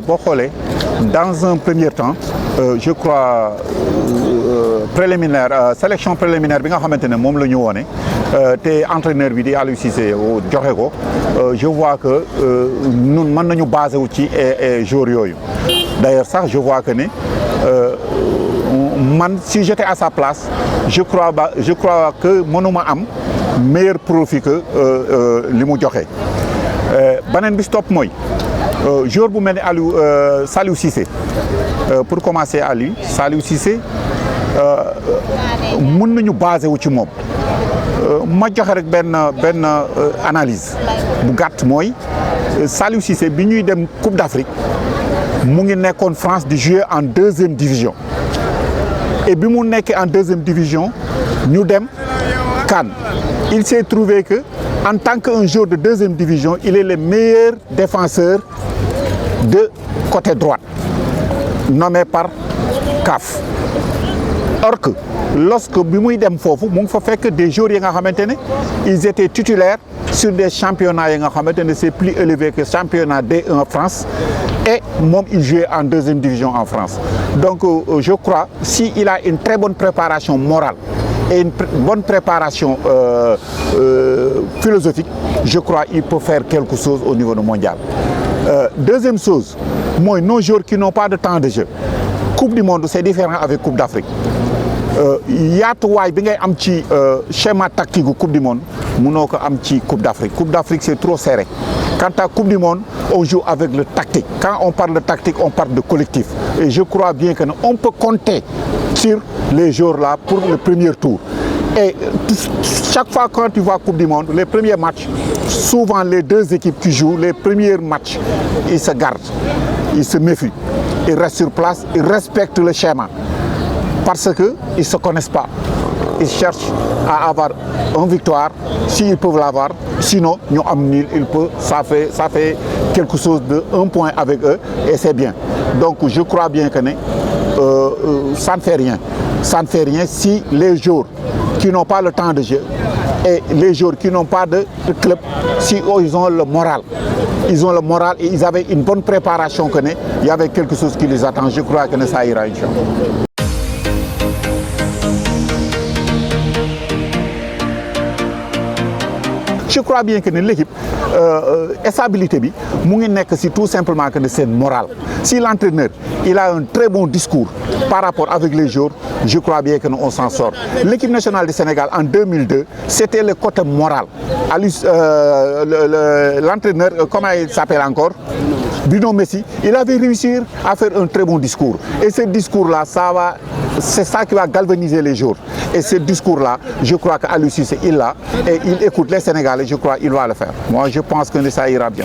boo xoolee dans un premier temps je crois préliminaire sélection préliminaire bi nga xamante ne moom la ñu woone te entraîneur bi di Aliou Cissé joxe ko je vois que ñun mën nañu basé wu ci joueurs yooyu d'ailleurs sax je vois que ne man si j'étais à sa place je crois que mënuma am meilleur profit que li mu joxe beneen bi stop mooy joueur bu mel ni Saliou Cissé pour commencer à lui Saliou Cissé mën nañu basé wu ci moom ma joxe rek benn analyse bu gàtt mooy Saliou Cissé bi ñuy dem Coupe d'Afrique mu ngi nekkoon France di jouer en deuxième division et bi mu nekkee en deuxième division ñu dem CAN il s'est trouvé que en tant qu'un joueur de deuxième division il est le meilleur défenseur de côté droite nommé par CAF. Or que lorsque bi muy dem foofu mu ngi fa fekk des joueurs yi nga xamante ne ils étaient titulaires sur des championnats yi nga xamante ne c'est plus élevé que championnat D1 en France et moom il jouait en deuxième division en France. Donc je crois si il a une très bonne préparation morale et une bonne préparation philosophique, je crois qu'il peut faire quelque chose au niveau du mondial. Deuxième chose, moi, nos joueurs qui n'ont pas de temps de jeu. Coupe du monde, c'est différent avec Coupe d'Afrique. yaatuwaay bi ngay am ci schéma tactique gu Coupe du monde mënoo ko am ci Coupe d'Afrique. Coupe d'Afrique c'est trop serré. Quant à Coupe du monde, on joue avec le tactique. Quand on parle de tactique, on parle de collectif. Et je crois bien qu'on peut compter sur les joueurs là pour le premier tour. Et chaque fois quand tu vois Coupe du monde, les premiers matchs, souvent les deux équipes qui jouent, les premiers matchs, ils se gardent, ils se méfient, ils restent sur place, ils respectent le schéma. Parce qu'ils ne se connaissent pas. Ils cherchent à avoir une victoire, s'ils peuvent l'avoir. Sinon, nous avons nul, ça fait quelque chose de 1 point avec eux et c'est bien. Donc je crois bien que ça ne fait rien. Ça ne fait rien si les joueurs qui n'ont pas le temps de jeu et les joueurs qui n'ont pas de club, si ils ont le moral. Ils ont le moral et ils avaient une bonne préparation. Il y avait quelque chose qui les attend. Je crois que ça ira, Inch'Allah. Je crois bien que l'équipe, stabilité, c'est tout simplement que c'est moral. Si l'entraîneur il a un très bon discours par rapport avec les joueurs, je crois bien qu'on s'en sort. L'équipe nationale du Sénégal en 2002, c'était le côté moral. L'entraîneur, comment il s'appelle encore? Bruno Messi, il avait réussi à faire un très bon discours. Et ce discours-là, c'est ça qui va galvaniser les joueurs. Et ce discours-là, je crois qu'Aliou Cissé, il l'a. Et il écoute les Sénégalais, je crois qu'il va le faire. Moi, je pense que ça ira bien.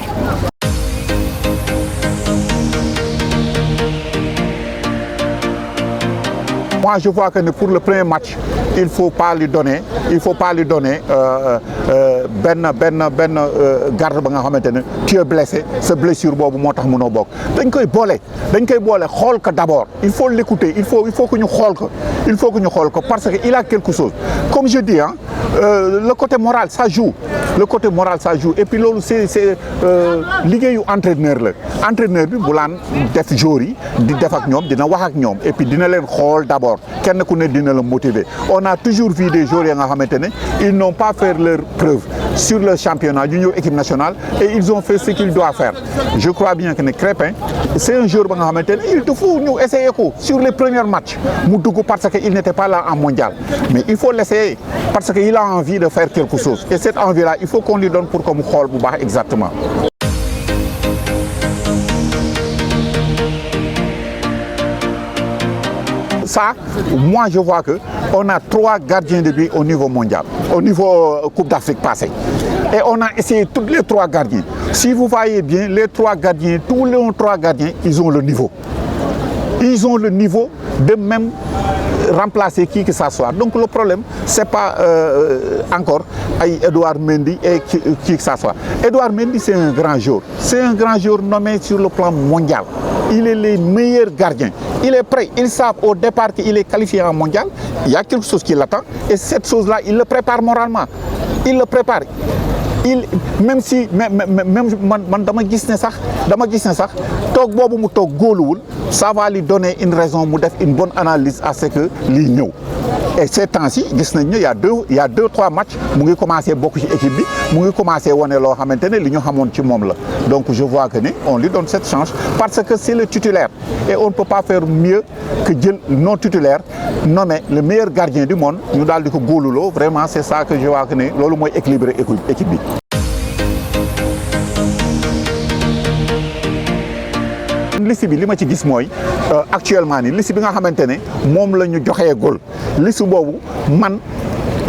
Moi, je vois que pour le premier match, il ne faut pas lui donner garde ba nga xamantene tu es blessé, ce blessure bobu motax mëno bok. Dañ koy bolé xol ko d'abord. Il faut l'écouter, il faut que ñu xol ko. Il faut que ñu xol ko parce que il a quelque chose. Comme je dis le côté moral ça joue. Le côté moral ça joue et puis lolu c'est liggéeyu entraîneur la. Entraîneur bi bu lan def jour yi di def ak ñom dina wax ak ñom et puis dina leen xol d'abord. Kenn ku ne dina la motiver. On a toujours vu des joueurs nga xamantene ils n'ont pas fait leur preuve sur le championnat du équipe nationale et ils ont fait ce qu'ils doivent faire. Je crois bien que Crépin c'est un joueur nga xamantene il te faut ñu essayer ko sur les premiers matchs mu dugg parce que il n'était pas là en mondial mais il faut l'essayer parce qu'il a envie de faire quelque chose et cette envie là il faut qu'on lui donne pour que mu xol bu baax exactement. Ça, moi je vois qu'on a 3 gardiens de but au niveau mondial, au niveau Coupe d'Afrique passée. Et on a essayé tous les 3 gardiens. Si vous voyez bien, les 3 gardiens, tous les 3 gardiens, ils ont le niveau. Ils ont le niveau de même remplacer qui que ça soit. Donc le problème, c'est pas encore Edouard Mendy et qui que ça soit. Edouard Mendy, c'est un grand joueur. C'est un grand joueur nommé sur le plan mondial. Il est le meilleur gardien. Il est prêt. Ils savent au départ qu'il est qualifié en mondial. Il y a quelque chose qui l'attend. Et cette chose-là, il le prépare moralement. Il le prépare. même si même man dama gis ne sax toog boobu mu toog góoluwul ça va lui donner une raison mu def une bonne analyse à ce que lii ñëw. Et ces temps-ci gis nañ ne y a deux trois matchs mu ngi commencé bokk ci équipe bi mu ngi commencé wane loo xamante ne li ñu xamoon ci moom la donc je vois que ne on lui donne cette chance parce que c'est le titulaire et on ne peut pas faire mieux que jël non titulaire nommer le meilleur gardien du monde ñu daal di ko góoluloo vraiment c'est ça que je vois que ne loolu mooy équilibrer équipe bi. liste bi li ma ci gis mooy actuellement ni liste bi nga xamante ne moom la ñu joxee góol liste boobu man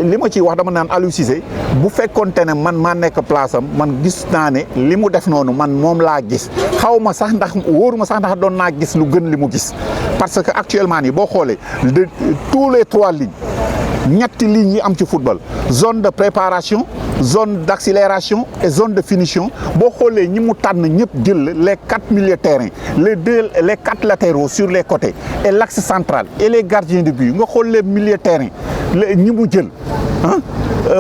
li ma ciy wax dama naan Aliou Cissé bu fekkonte ne man maa nekk place am man gis naa ne li mu def noonu man moom laa gis xaw ma sax ndax wóoruma sax ndax doon naa gis lu gën li mu gis parce que actuellement nii boo xoolee de tous les 3 lignes ñetti lignes yi am ci football zone de préparation zone d'accélération et zone de finition boo xoolee ñi mu tànn ñëpp jël les 4 milieux de terrain les 4 latéraux sur les côtés et l'axe central et les gardiens de but nga xool les milieux de terrain ñi mu jël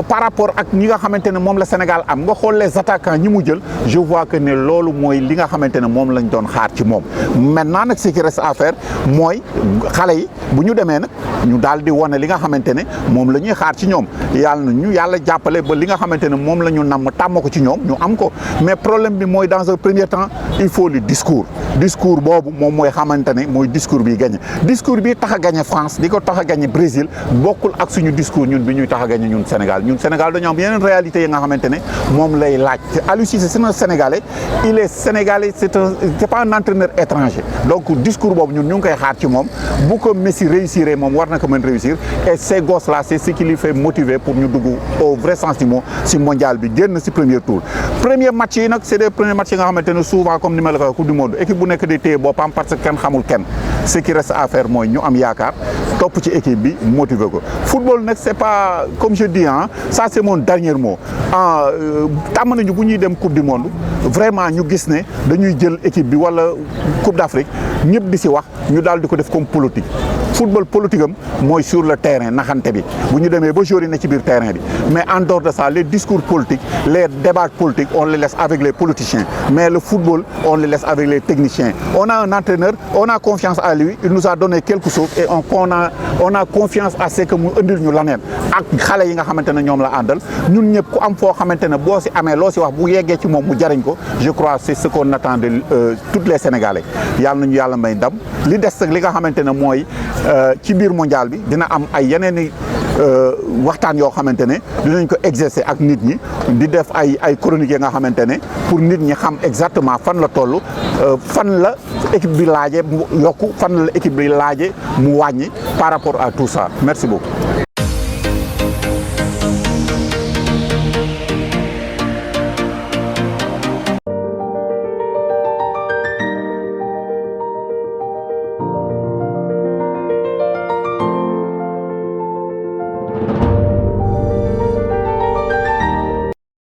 par rapport ak ñi nga xamante ne moom la Sénégal am nga xool les attaquants ñi mu jël je vois que ne loolu mooy li nga xamante ne moom lañ doon xaar ci moom maintenant nag ce qui reste à faire mooy xale yi bu ñu demee nag ñu daal di wane li nga xamante ne moom la ñuy xaar ci ñoom yàlla jàppale ba li nga xamante ne moom la ñu namm tàmm ko ci ñoom ñu am ko mais problème bi mooy dans un premier temps il faut le discours boobu moom mooy xamante ne mooy discours bi gagné discours bi tax a gagné France di ko tax a gagné Brésil bokkul ak suñu discours ñun bi ñuy tax a gagné ñun Sénégal dañoo am yeneen réalité yi nga xamante ne moom lay laaj Aliou Cissé c'est un Sénégalais il est Sénégalais c'est pas un entraîneur étranger donc discours boobu ñun ñu ngi koy xaar ci moom bu ko Messi réussir moom war na ko mën réussir et ces gosses là c'est ce qui lui fait motiver pour ñu dugg au vrai sens du mot si mondial bi génn si premier tour premier match yi nag c'est des premiers matchs yi nga xamante ne souvent comme ni ma la ko waxee coupe du monde équipe bu nekk di téye boppam parce que kenn xamul kenn ce qui reste à faire mooy ñu am yaakaar topp ci équipe bi motiver ko football nag c'est pas comme je dis ça c'est mon dernier mot tàmm nañu bu ñuy dem coupe du monde vraiment ñu gis ne dañuy jël équipe bi wala coupe d'Afrique ñëpp di si wax ñu daal di ko def comme politique football politique am mooy sur le terrain naxante bi bu ñu demee ba joueur yi ne ci biir terrain bi mais en dehors de ça les discours politiques les débats politiques on les laisse avec les politiciens mais le football on les laisse avec les techniciens on a un entraîneur on a confiance à lui il nous a donné quelque chose et on a confiance à ce que mu indil ñu laneen ak xale yi nga xamante ne ñoom la àndal ñun ñëpp ku am foo xamante ne boo si amee loo si wax bu yeggee ci moom mu jariñ ko je crois c'est ce qu'on attend de tous les Sénégalais yàlla nañu yàlla may ndam li des nag li nga xamante ne mooy ci biir mondial bi dina am ay yeneen i waxtaan yoo xamante ne dinañ ko exercer ak nit ñi di def ay chroniques yi nga xamante ne pour nit ñi xam exactement fan la toll fan la équipe bi laaje mu yokku fan la équipe bi laaje mu wàññi par rapport à tout ça merci beaucoup